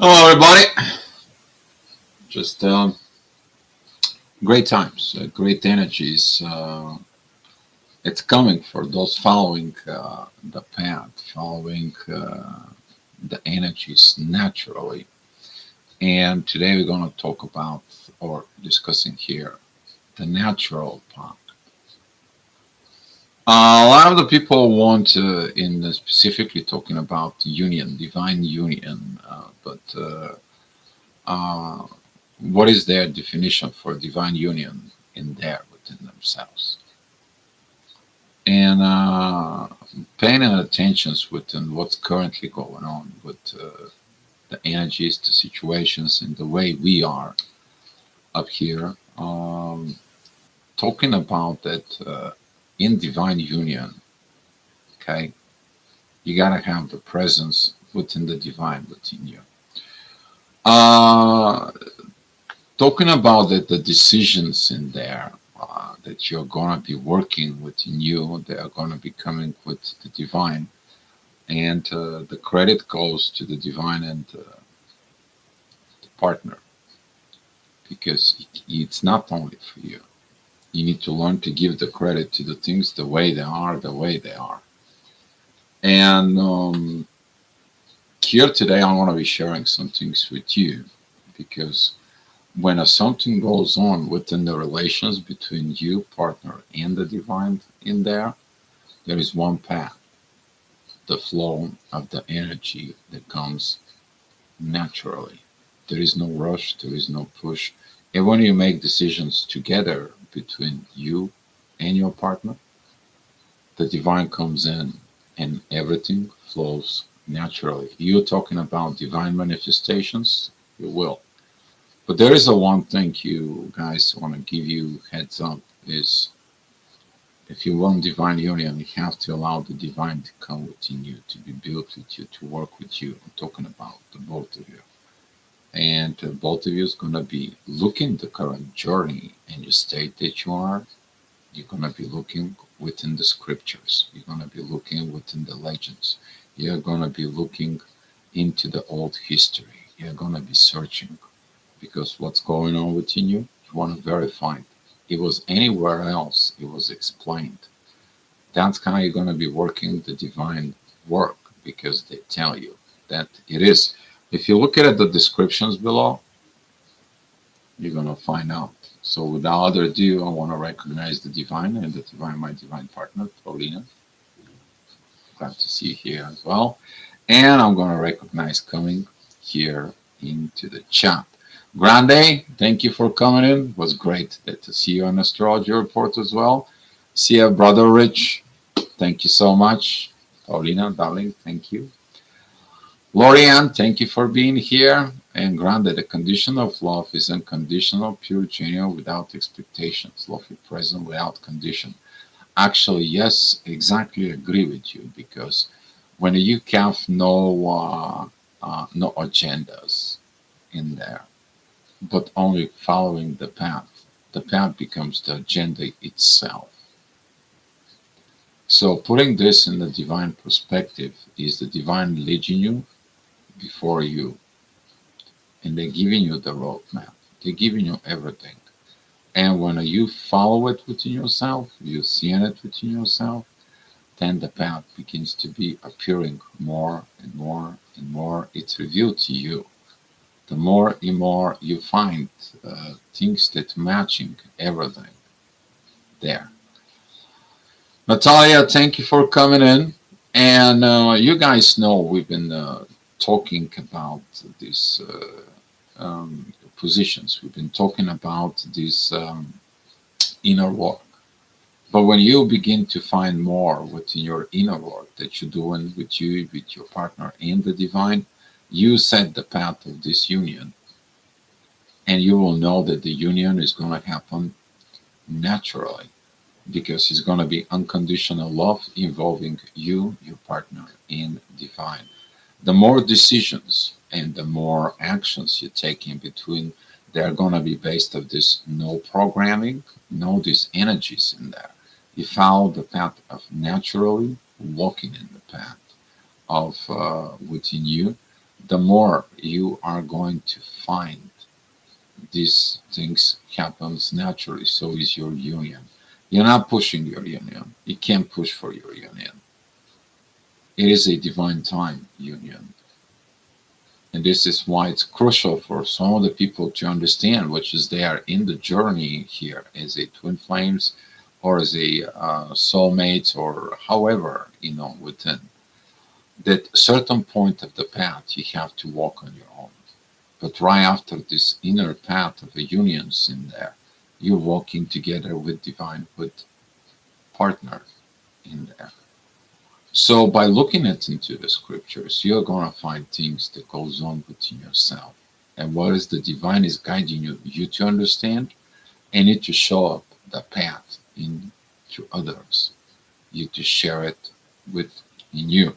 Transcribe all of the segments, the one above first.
Hello, everybody. Just great times, great energies. It's coming for those following the path, following the energies naturally. And today we're going to talk about or discussing here the natural path. A lot of the people want to, specifically talking about union, divine union, but uh, what is their definition for divine union in there within themselves? And paying attention within what's currently going on with the energies, the situations, and the way we are up here, talking about that in divine union, okay, you gotta have the presence within the divine within you. Uh, Talking about that, the decisions in there that you're going to be working within you, they are going to be coming with the divine, and the credit goes to the divine and the partner because it's not only for you. You need to learn to give the credit to the things the way they are, the way they are. And here today, I want to be sharing some things with you because when something goes on within the relations between you, partner, and the divine in there, there is one path, the flow of the energy that comes naturally. There is no rush, there is no push. And when you make decisions together between you and your partner, the divine comes in and everything flows naturally. You're talking about divine manifestations, you will. But there is a one thing you guys want to give you heads up is if you want divine union, you have to allow the divine to come within you, to be built with you, to work with you. I'm talking about the both of you. And both of you is going to be looking the current journey and your state that you are. You're going to be looking within the scriptures. You're going to be looking within the legends. You're going to be looking into the old history. You're going to be searching because what's going on within you, you want to verify it. If it was anywhere else, it was explained. That's how you're going to be working the divine work because they tell you that it is. If you look at the descriptions below, you're going to find out. So without other ado, I want to recognize the divine and the divine, my divine partner, Paulina. Glad to see you here as well. And I'm going to recognize coming here into the chat. Grande, thank you for coming in. It was great to see you on Astrology Report as well. See you, Brother Rich. Thank you so much. Paulina, darling, thank you. Lorianne, thank you for being here. And Grande, the condition of love is unconditional, pure, genuine, without expectations. Love is present without condition. Actually, yes, exactly agree with you because when you have no agendas in there, but only following the path becomes the agenda itself. So putting this in the divine perspective is the divine leading you before you, and they're giving you the roadmap. They're giving you everything. And when you follow it within yourself, you see it within yourself, then the path begins to be appearing more and more and more. It's revealed to you. The more and more you find things that matching everything there. Natalia, thank you for coming in. And you guys know we've been talking about these positions. We've been talking about this inner work. But when you begin to find more within your inner work that you're doing with you, with your partner, and the divine, you set the path of this union. And you will know that the union is going to happen naturally because it's going to be unconditional love involving you, your partner, and divine. The more decisions and the more actions you take in between, they're going to be based of this no programming, no these energies in there. You follow the path of naturally walking in the path of within you. the more you are going to find these things happens naturally. So is your union. You're not pushing your union. You can't push for your union. It is a divine time union. And this is why it's crucial for some of the people to understand, which is they are in the journey here as a twin flames or as a soulmates or however, within that certain point of the path you have to walk on your own. But right after this inner path of a unions in there, you're walking together with divine, with partner in there. So by looking into the scriptures, you're gonna find things that goes on within yourself. And what is the divine is guiding you to understand and it to show up the path in to others. You to share it with in you.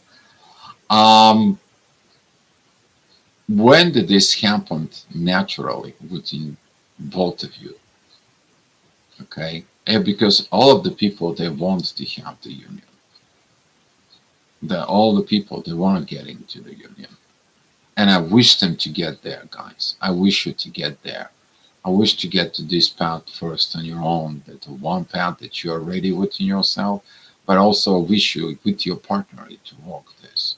Um when did this happen naturally within both of you? Okay? And because all of the people they want to have the union. All the people they want to get into the union. And I wish them to get there, guys. I wish you to get there. I wish to get to this path first on your own, that the one path that you are ready within yourself, but also I wish you with your partner to walk this.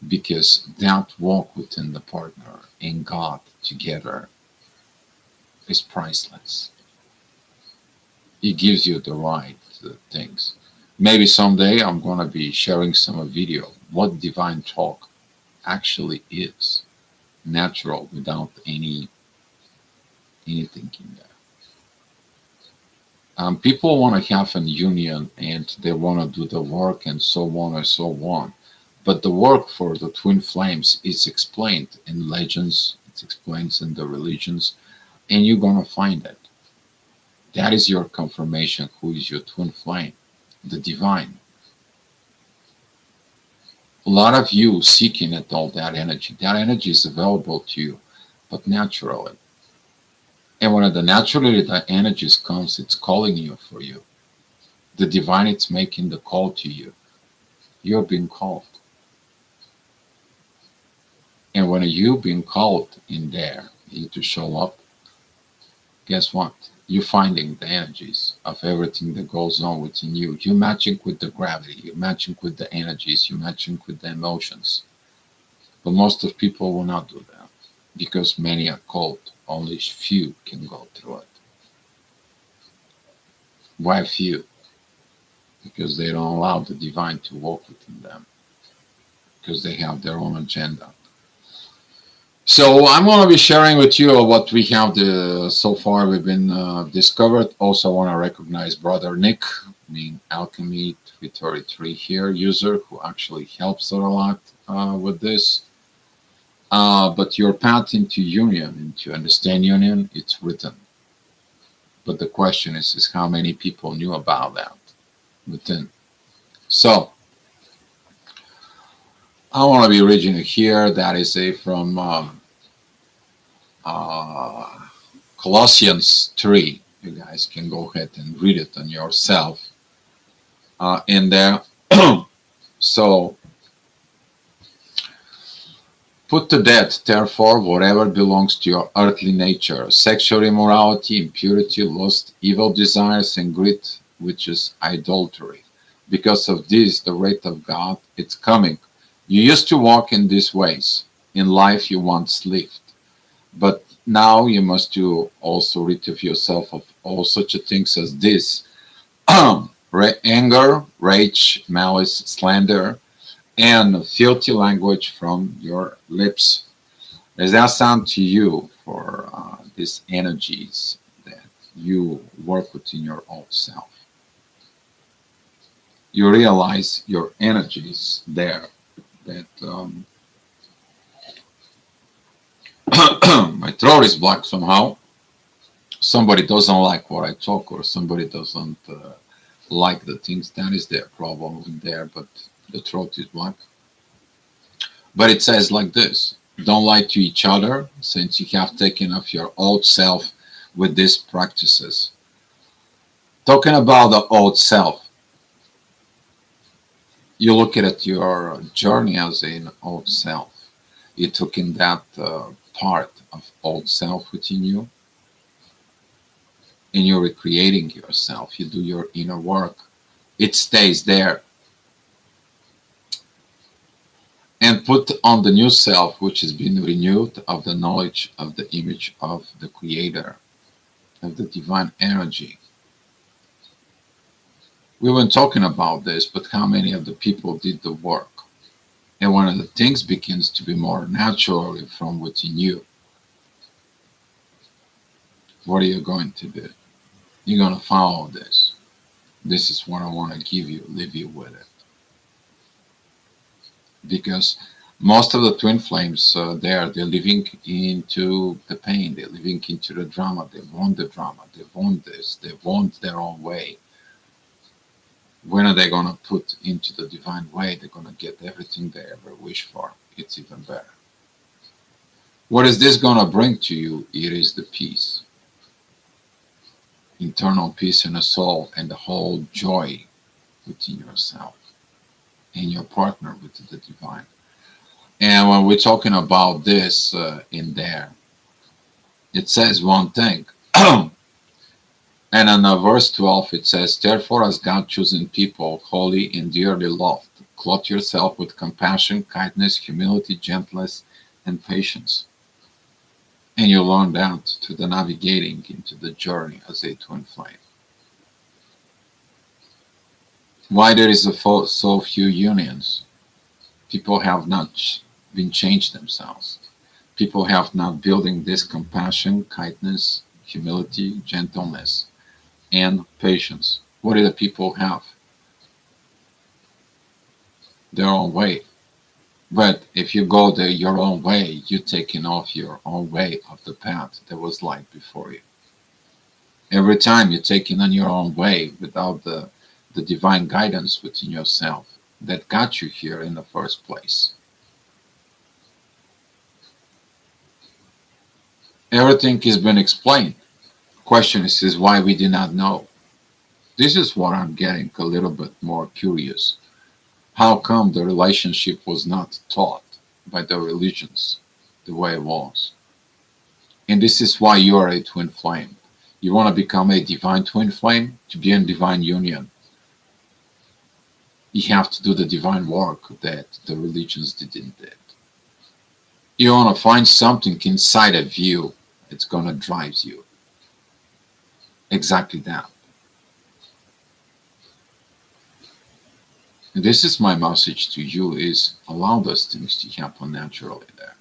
Because that walk within the partner and God together is priceless. It gives you the right things. Maybe someday I'm going to be sharing some video what divine talk actually is natural without anything in there. People want to have a union and they want to do the work and so on and so on. But the work for the twin flames is explained in legends, it's explained in the religions, and you're going to find it. That is your confirmation who is your twin flame, the divine. A lot of you seeking at all that energy is available to you, but naturally. And when the naturally the energies comes, it's calling you for you. The divine is making the call to you. You're being called. And when you've been called in there, you to show up, guess what? You're finding the energies of everything that goes on within you. You're matching with the gravity, you're matching with the energies, you're matching with the emotions. But most of people will not do that because many are called. Only few can go through it. Why few? Because they don't allow the divine to walk within them. Because they have their own agenda. So I'm going to be sharing with you what we have so far we've been discovered. Also want to recognize Brother Nick, being Alchemy 333 here, user who actually helps a lot with this. But your path into union, into understand union, it's written. But the question is how many people knew about that within. So I want to be reading it here. That is from Colossians 3. You guys can go ahead and read it on yourself in there. So, put to death, therefore, whatever belongs to your earthly nature, sexual immorality, impurity, lust, evil desires, and greed, which is idolatry. Because of this, the wrath of God, it's coming. You used to walk in these ways. In life you once lived. But now you must do also rid of yourself of all such things as this. Anger, rage, malice, slander, and filthy language from your lips. Does that sound to you for these energies that you work within your own self? You realize your energies there that my throat is blocked somehow. Somebody doesn't like what I talk or somebody doesn't like the things, that is their problem in there, but the throat is blocked. But it says like this: don't lie to each other, since you have taken off your old self with these practices. Talking about the old self, You look at your journey as an old self. You took in that part of old self within you, and you're recreating yourself. You do your inner work. It stays there, and put on the new self, which has been renewed of the knowledge of the image of the Creator, of the divine energy. We weren't talking about this, but how many of the people did the work? And one of the things begins to be more naturally from within you. What are you going to do? You're going to follow this. This is what I want to give you, leave you with it. Because most of the twin flames they're living into the pain, they're living into the drama, they want the drama, they want this, they want their own way. When are they going to put into the divine way? They're going to get everything they ever wish for. It's even better. What is this going to bring to you? It is the peace, internal peace in the soul, and the whole joy within yourself and your partner with the divine. And when we're talking about this in there, it says one thing. And in verse 12 it says, therefore, as God chosen people, holy and dearly loved, clothe yourself with compassion, kindness, humility, gentleness, and patience. And you learn that to the navigating into the journey as a twin flame. Why there is so few unions? People have not been changed themselves. People have not building this compassion, kindness, humility, gentleness, and patience. What do the people have? Their own way. But if you go your own way, you're taking off your own way of the path that was light before you. Every time you're taking on your own way without the divine guidance within yourself that got you here in the first place. Everything has been explained. Question is why we did not know. This is what I'm getting a little bit more curious. How come the relationship was not taught by the religions the way it was? And this is why you are a twin flame. You want to become a divine twin flame? To be in divine union, you have to do the divine work that the religions didn't do. You want to find something inside of you that's going to drive you. Exactly that. And this is my message to you is allow those things to happen naturally there.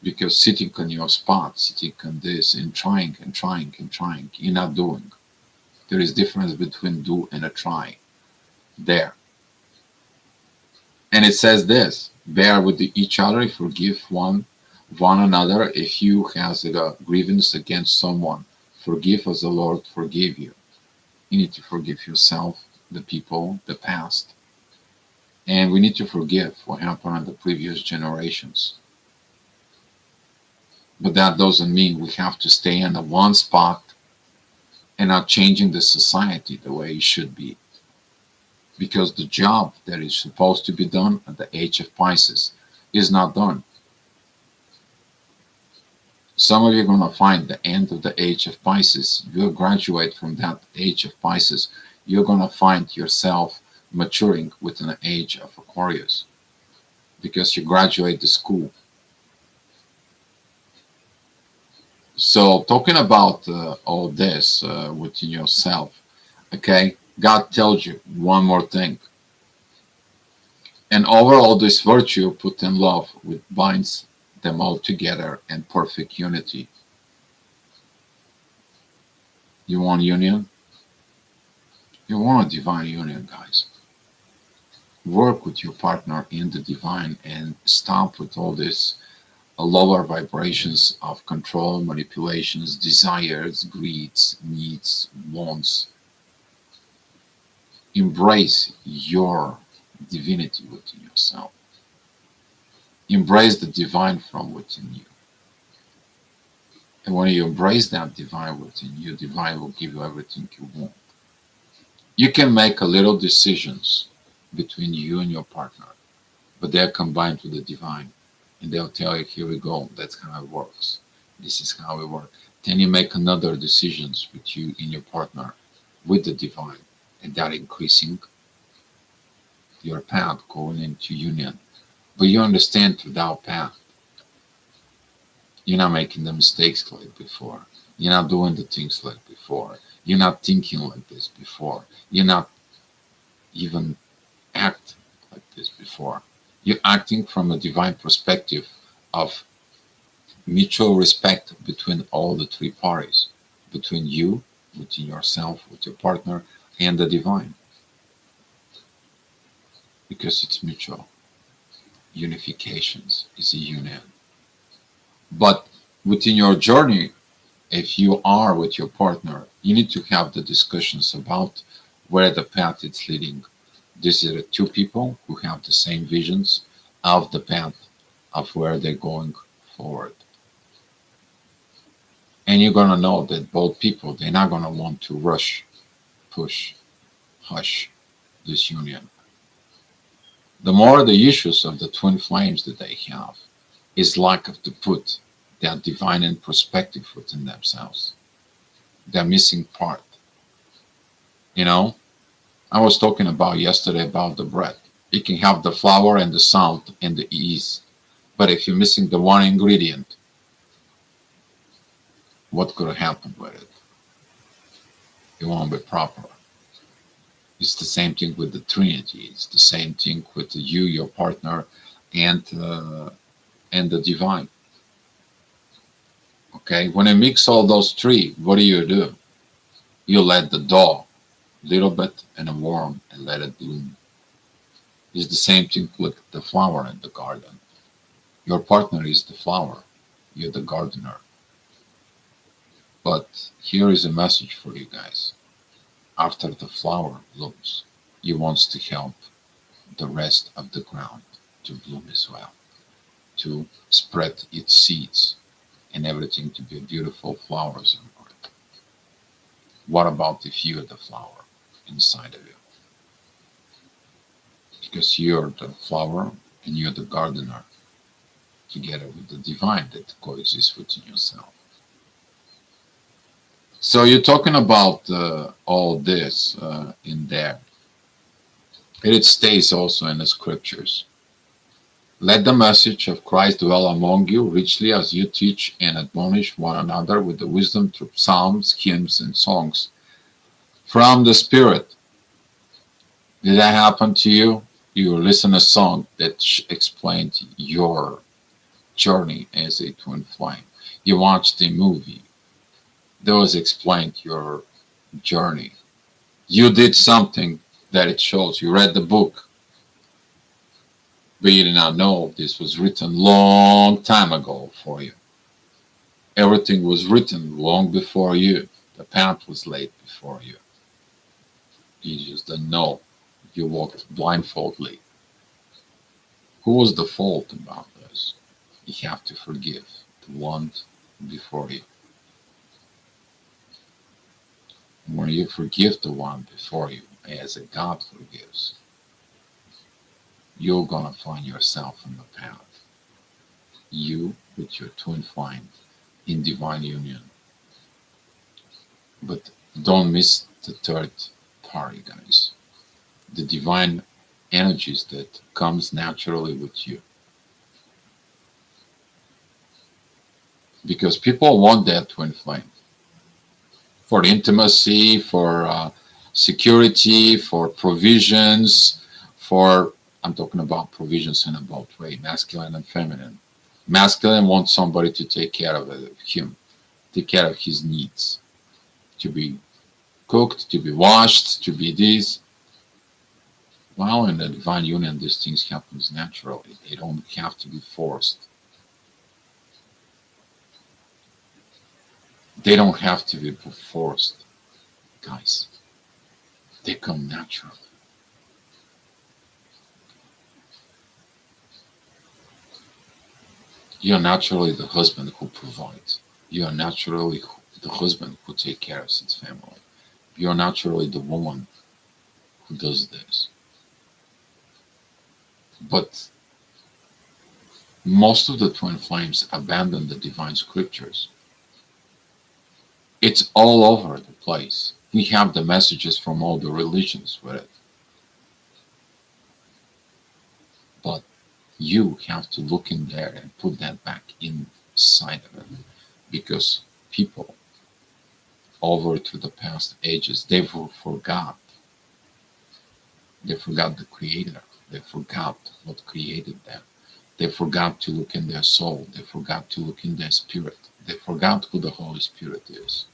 Because sitting on your spot, sitting on this and trying and trying and trying, you're not doing. There is difference between do and a try there. And it says this, bear with each other, forgive one another. If you has a grievance against someone, forgive as the Lord forgave you. You need to forgive yourself, the people, the past. And we need to forgive what happened in the previous generations. But that doesn't mean we have to stay in the one spot and not changing the society the way it should be. Because the job that is supposed to be done at the age of Pisces is not done. Some of you are going to find the end of the age of Pisces. You'll graduate from that age of Pisces. You're going to find yourself maturing within the age of Aquarius because you graduate the school. So talking about all this within yourself, okay, God tells you one more thing. And over all this virtue put in love, which binds them all together in perfect unity. You want union? You want a divine union, guys. Work with your partner in the divine and stop with all this lower vibrations of control, manipulations, desires, greeds, needs, wants. Embrace your divinity within yourself. Embrace the divine from within you. And when you embrace that divine within you, divine will give you everything you want. You can make a little decisions between you and your partner, but they're combined with the divine. And they'll tell you, here we go, that's how it works. This is how it works. Then you make another decisions with you and your partner with the divine, and that increasing your path going into union. But you understand through that path, you're not making the mistakes like before. You're not doing the things like before. You're not thinking like this before. You're not even act like this before. You're acting from a divine perspective of mutual respect between all the three parties, between you, between yourself, with your partner, and the divine, because it's mutual. Unifications is a union. But within your journey, if you are with your partner, you need to have the discussions about where the path is leading. These are the two people who have the same visions of the path of where they're going forward. And you're going to know that both people, they're not going to want to rush, push, hush this union. The more the issues of the twin flames that they have is lack of to put that divine in perspective within themselves. The missing part. You know, I was talking about yesterday about the bread. You can have the flour and the salt and the yeast, but if you're missing the one ingredient, what could happen with it? It won't be proper. It's the same thing with the Trinity. It's the same thing with you, your partner, and the divine. Okay, when you mix all those three, what do? You let the dough, little bit, and a warm, and let it bloom. It's the same thing with the flower in the garden. Your partner is the flower. You're the gardener. But here is a message for you guys. After the flower blooms, you want to help the rest of the ground to bloom as well, to spread its seeds and everything to be beautiful flowers on earth. What about if you're the flower inside of you? Because you're the flower and you're the gardener together with the divine that coexists within yourself. So you're talking about all this in there. And it stays also in the scriptures. Let the message of Christ dwell among you richly as you teach and admonish one another with the wisdom through psalms, hymns, and songs from the Spirit. Did that happen to you? You listen to a song that explained your journey as a twin flame. You watched a movie. Those explained your journey. You did something that it shows. You read the book, but you did not know this was written long time ago for you. Everything was written long before you. The path was laid before you. You just didn't know. You walked blindfoldly. Who was the fault about this? You have to forgive the one before you. When you forgive the one before you, as a God forgives, you're going to find yourself in the path. You with your twin flame in divine union. But don't miss the third party, guys. The divine energies that comes naturally with you. Because people want that twin flame. For intimacy, for security, for provisions, I'm talking about provisions in a both way, masculine and feminine. Masculine wants somebody to take care of him, take care of his needs, to be cooked, to be washed, to be this. While in the divine union, these things happens naturally. They don't have to be forced. They don't have to be forced, guys. They come naturally. You're naturally the husband who provides. You're naturally the husband who takes care of his family. You're naturally the woman who does this. But most of the twin flames abandon the divine scriptures. It's all over the place. We have the messages from all the religions with it. But you have to look in there and put that back inside of it. Because people over to the past ages, they forgot. They forgot the Creator. They forgot what created them. They forgot to look in their soul. They forgot to look in their spirit. They forgot who the Holy Spirit is.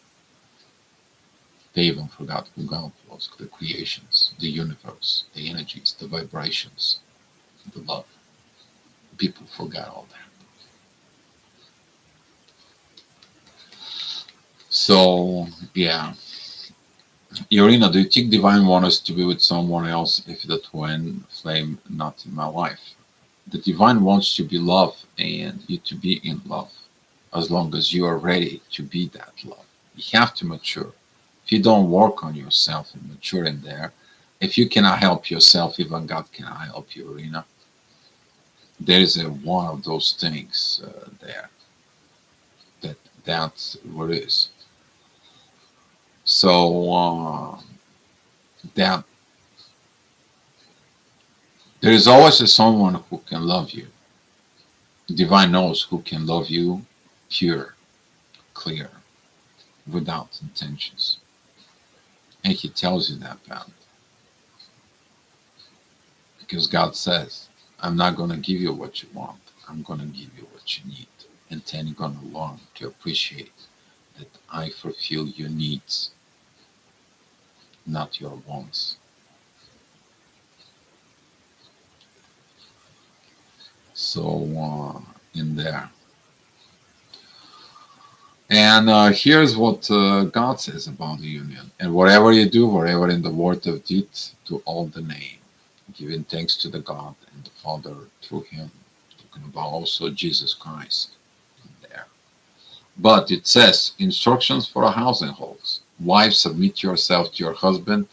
They even forgot who God was, the creations, the universe, the energies, the vibrations, the love. People forgot all that. So, yeah. Irina, do you think divine want us to be with someone else if the twin flame not in my life? The divine wants to be love and you to be in love as long as you are ready to be that love. You have to mature. If you don't work on yourself and mature in there, if you cannot help yourself, even God cannot help you, Irina. There is one of those things there. That's what it is. So that there is always someone who can love you. Divine knows who can love you pure, clear, without intentions. And he tells you that, Pat. Because God says, I'm not going to give you what you want. I'm going to give you what you need. And then you're going to learn to appreciate that I fulfill your needs, not your wants. So, in there. And here's what God says about the union. And whatever you do, wherever in the word of deed, do all the name, giving thanks to the God and the Father through him. Talking about also Jesus Christ there. But it says, instructions for a household. Wives, submit yourself to your husband,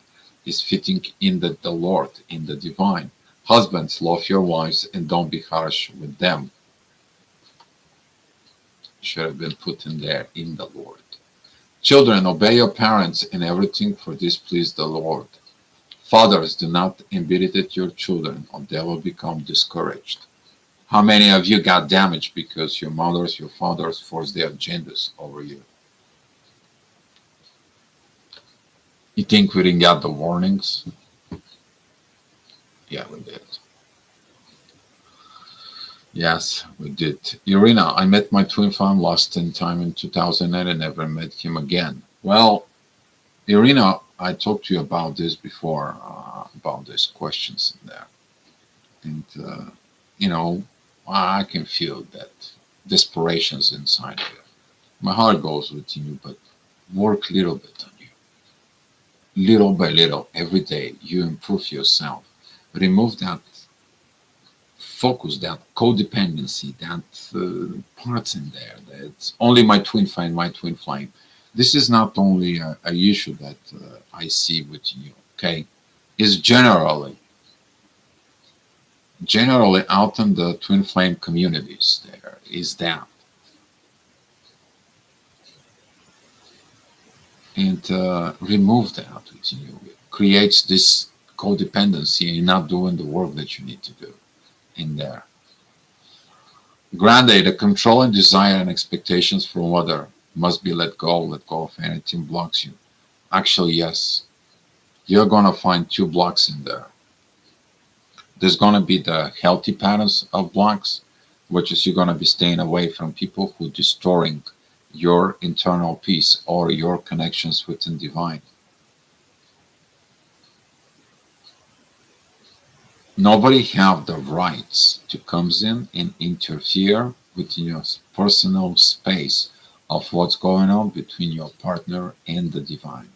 is fitting in the Lord, in the divine. Husbands, love your wives and don't be harsh with them. Should have been put in there, in the Lord. Children, obey your parents in everything, for this please the Lord. Fathers, do not embitter your children, or they will become discouraged. How many of you got damaged because your mothers, your fathers forced their agendas over you? You think we didn't get the warnings? Yeah, we did. Yes, we did. Irina, I met my twin flame last time in 2008 and never met him again. Well, Irina, I talked to you about this before, about these questions in there. And, I can feel that desperation's inside of you. My heart goes with you, but work a little bit on you. Little by little, every day, you improve yourself. Remove that focus, that codependency, that parts in there. That's only my twin flame, my twin flame. This is not only a issue that I see with you, okay? It's generally out in the twin flame communities there is that. And remove that with you. It creates this codependency and not doing the work that you need to do in there. Grande, the controlling desire and expectations from other must be let go of anything blocks you. Actually, yes. You're going to find two blocks in there. There's going to be the healthy patterns of blocks, which is you're going to be staying away from people who are destroying your internal peace or your connections with the divine. Nobody have the rights to come in and interfere within your personal space of what's going on between your partner and the divine.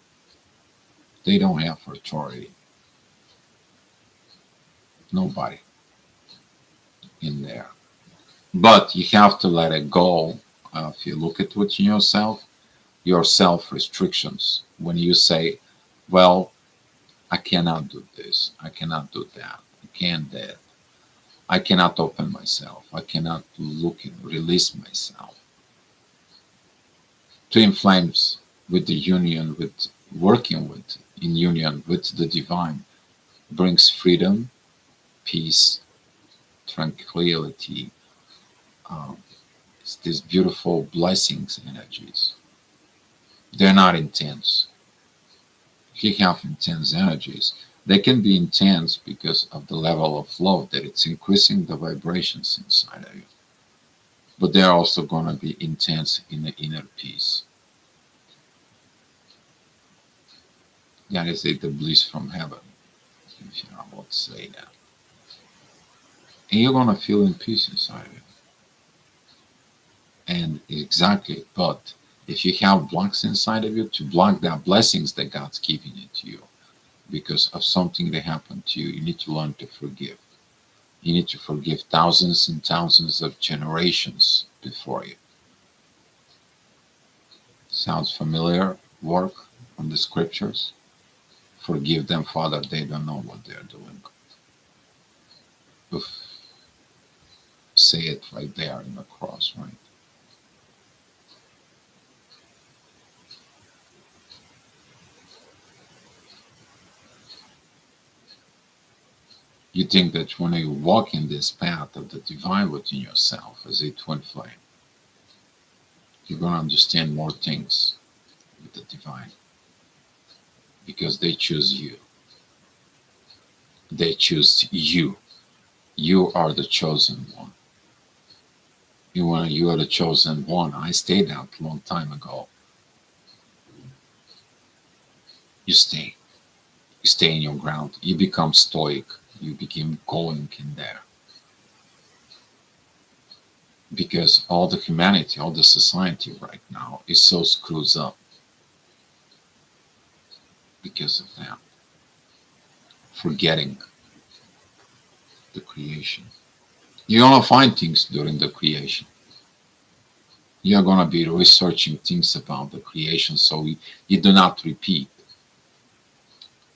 They don't have authority. Nobody in there. But you have to let it go. If you look at within yourself, your self restrictions. When you say, well, I cannot do this. I cannot do that. I can't that. I cannot open myself. I cannot look and release myself. Twin flames with the union, with working with, in union with the divine, brings freedom, peace, tranquility. Um, it's these beautiful blessings energies. They're not intense. If you have intense energies, they can be intense because of the level of love that it's increasing the vibrations inside of you. But they're also going to be intense in the inner peace. That is it, the bliss from heaven, if you're about to say that. And you're going to feel in peace inside of you. And exactly, but if you have blocks inside of you, to block that blessings that God's giving it to you because of something that happened to you, you need to learn to forgive. You need to forgive thousands and thousands of generations before you. Sounds familiar? Work on the scriptures? Forgive them, Father, they don't know what they're doing. Oof. Say it right there in the cross, right? You think that when you walk in this path of the divine within yourself as a twin flame, you're going to understand more things with the divine because they choose you. They choose you. You are the chosen one. You are the chosen one. I stayed out a long time ago. You stay. You stay in your ground. You become stoic. You become going in there. Because all the humanity, all the society right now is so screwed up because of that. Forgetting the creation. You're going to find things during the creation. You're going to be researching things about the creation so you do not repeat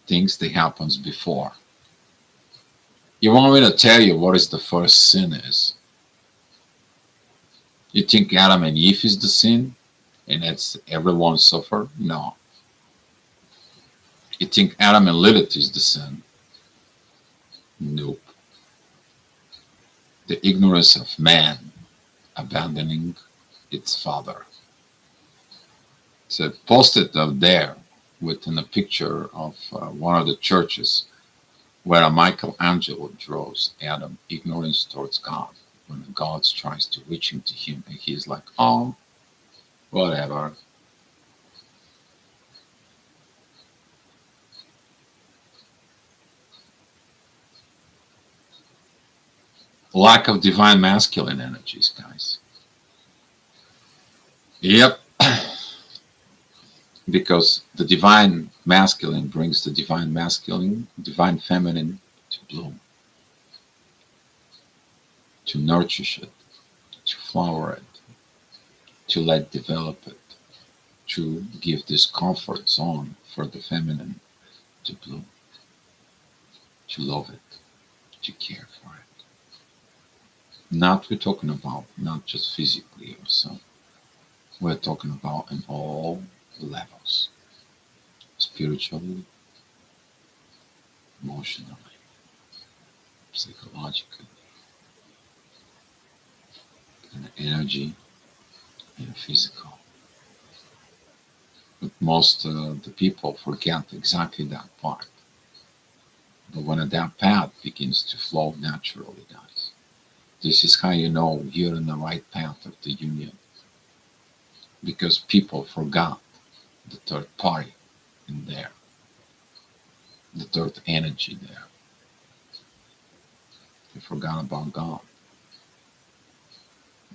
things that happens before. You want me to tell you what is the first sin is? You think Adam and Eve is the sin and that's everyone suffer? No. You think Adam and Lilith is the sin? Nope. The ignorance of man abandoning its father. So posted up there within a picture of one of the churches where Michelangelo draws Adam ignorance towards God when God tries to reach him to him and he's like, oh, whatever. Lack of divine masculine energies, guys. Yep. Because the divine masculine brings the divine masculine, divine feminine to bloom, to nurture it, to flower it, to let develop it, to give this comfort zone for the feminine to bloom, to love it, to care for it. Not we're talking about not just physically or so. We're talking about in all levels. Spiritually, emotionally, psychologically, and energy and physical. But most the people forget exactly that part. But when that path begins to flow naturally, guys, this is how you know you're in the right path of the union. Because people forgot the third party in there, the third energy there. They forgot about God.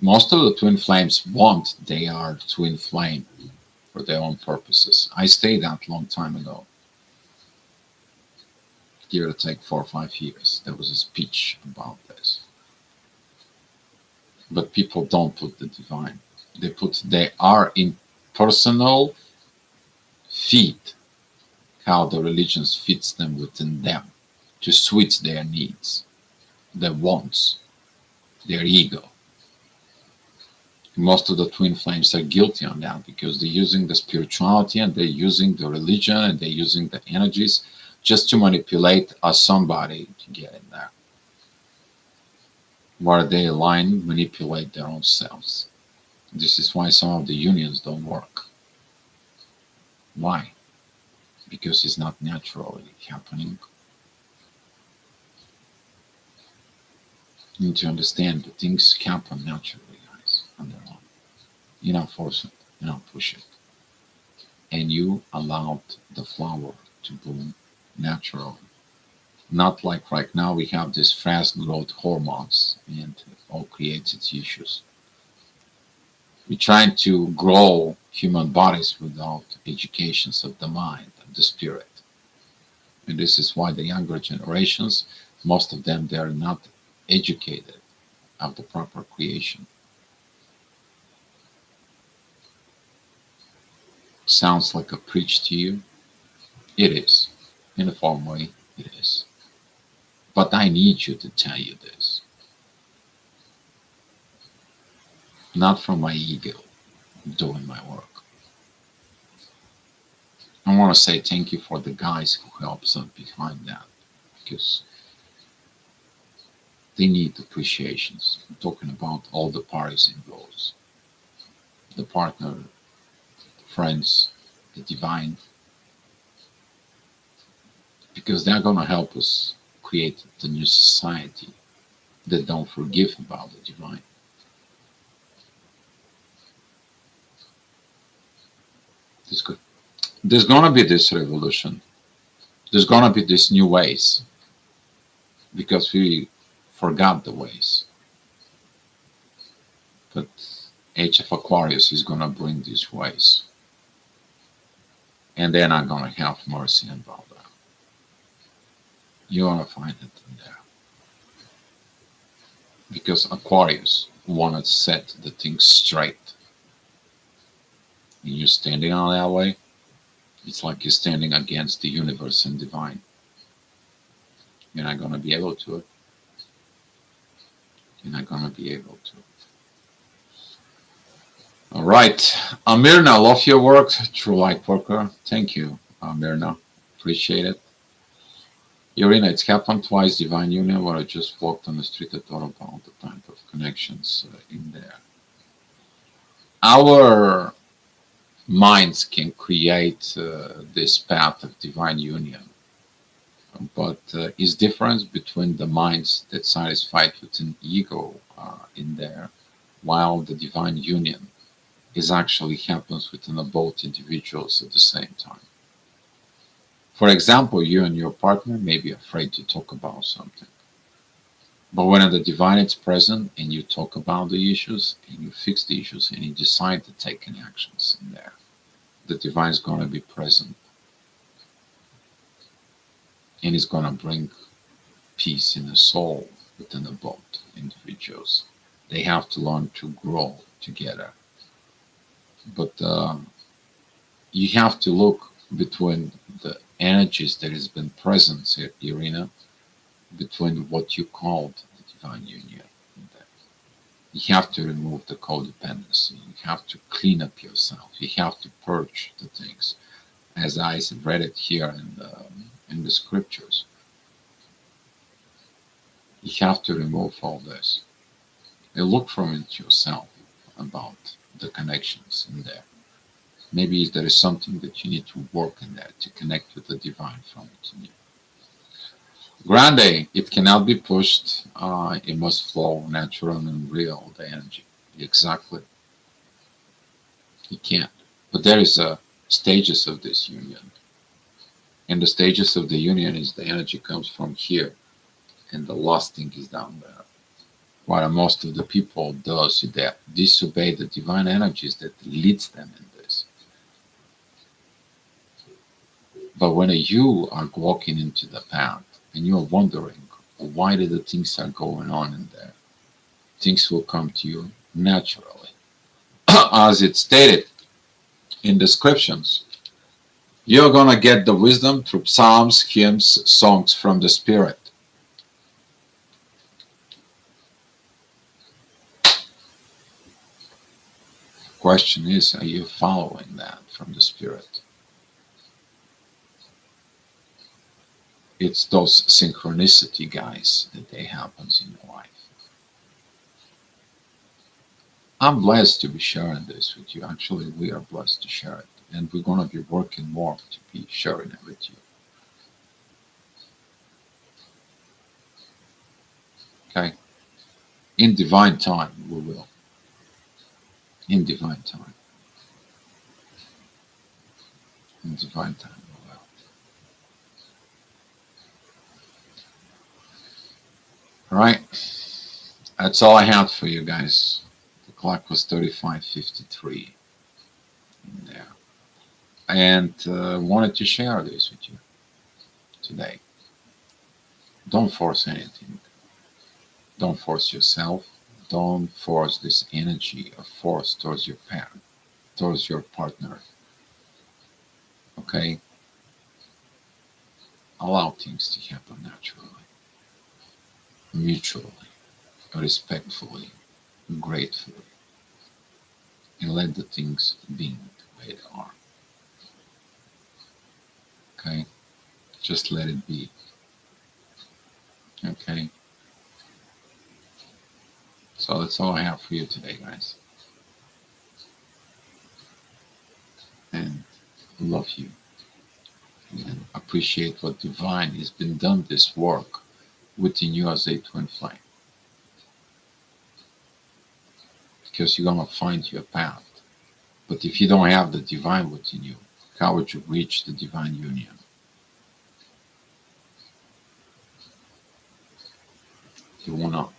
Most of the twin flames want they are twin flame for their own purposes. I stayed that long time ago. Give or take 4 or 5 years. There was a speech about this. But people don't put the divine. They are in personal feet how the religions fits them within them to suit their needs, their wants, their ego. Most of the twin flames are guilty on that because they're using the spirituality and they're using the religion and they're using the energies just to manipulate somebody to get in there. Where they align, manipulate their own selves. This is why some of the unions don't work. Why? Because it's not naturally happening. You need to understand that things happen naturally, guys, on their own. You don't force it, you don't push it. And you allowed the flower to bloom naturally. Not like right now we have these fast growth hormones and it all creates its issues. We're trying to grow human bodies without educations of the mind, of the spirit. And this is why the younger generations, most of them, they are not educated of the proper creation. Sounds like a preach to you? It is. In a form way, it is. But I need you to tell you this. Not from my ego, doing my work. I want to say thank you for the guys who helps us behind that, because they need appreciations. I'm talking about all the parties involved. The partner, the friends, the divine, because they're going to help us create the new society that don't forgive about the divine. There's going to be this revolution. There's going to be these new ways because we forgot the ways. But Age of Aquarius is going to bring these ways. And they're not going to have mercy about that. You're going to find it in there. Because Aquarius wanted to set the things straight. And you're standing on that way, it's like you're standing against the universe and divine. You're not going to be able to it. You're not going to be able to. All right. Amirna, love your work. True light worker. Thank you, Amirna. Appreciate it. Irina, it's happened twice, divine union, where I just walked on the street and thought about the type of connections in there. Our minds can create this path of divine union. But is difference between the minds that satisfied within ego in there, while the divine union is actually happens within both individuals at the same time. For example, you and your partner may be afraid to talk about something. But when the divine is present and you talk about the issues and you fix the issues and you decide to take any actions in there, the divine is going to be present and it's going to bring peace in the soul within the both individuals. They have to learn to grow together. But you have to look between the energies that has been present, Irina, between what you called the divine union. You have to remove the codependency. You have to clean up yourself. You have to purge the things, as I read it here in the scriptures. You have to remove all this. And look from it yourself about the connections in there. Maybe there is something that you need to work in there to connect with the divine from within you. Grande, it cannot be pushed. It must flow natural and real, the energy. Exactly. It can't. But there is stages of this union. And the stages of the union is the energy comes from here and the last thing is down there. While most of the people does that disobey the divine energies that leads them in this. But when you are walking into the path and you are wondering why the things are going on in there, things will come to you naturally. As it stated in descriptions, You're gonna get the wisdom through psalms, hymns, songs from the Spirit. Question is, are you following that from the Spirit? It's those synchronicity, guys, that they happens in your life. I'm blessed to be sharing this with you. Actually, we are blessed to share it. And we're going to be working more to be sharing it with you. Okay? In divine time, we will. In divine time. In divine time, we will. All right? That's all I had for you guys. The clock was 35:53 in there. And wanted to share this with you today. Don't force anything. Don't force yourself. Don't force this energy of force towards your parent, towards your partner. Okay? Allow things to happen naturally, mutually, respectfully, gratefully, and let the things be the way they are. Okay? Just let it be. Okay? So that's all I have for you today, guys. And love you. And appreciate what divine has been done this work within you as a twin flame. Because you're gonna find your path. But if you don't have the divine within you, how would you reach the divine union? You will not.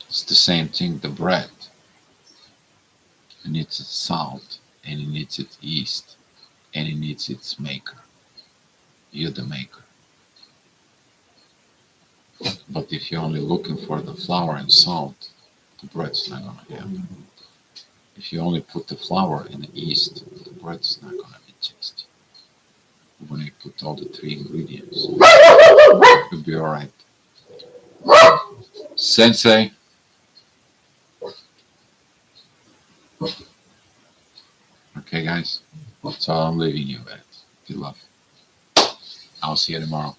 It's the same thing, the bread. It needs its salt, and it needs its yeast, and it needs its maker. You're the maker. But if you're only looking for the flour and salt, the bread's not gonna happen. If you only put the flour and the yeast, the bread's not gonna be tasty. When you put all the three ingredients, you'll be alright. Sensei. Okay, guys. That's all I'm leaving you with. Good luck. I'll see you tomorrow.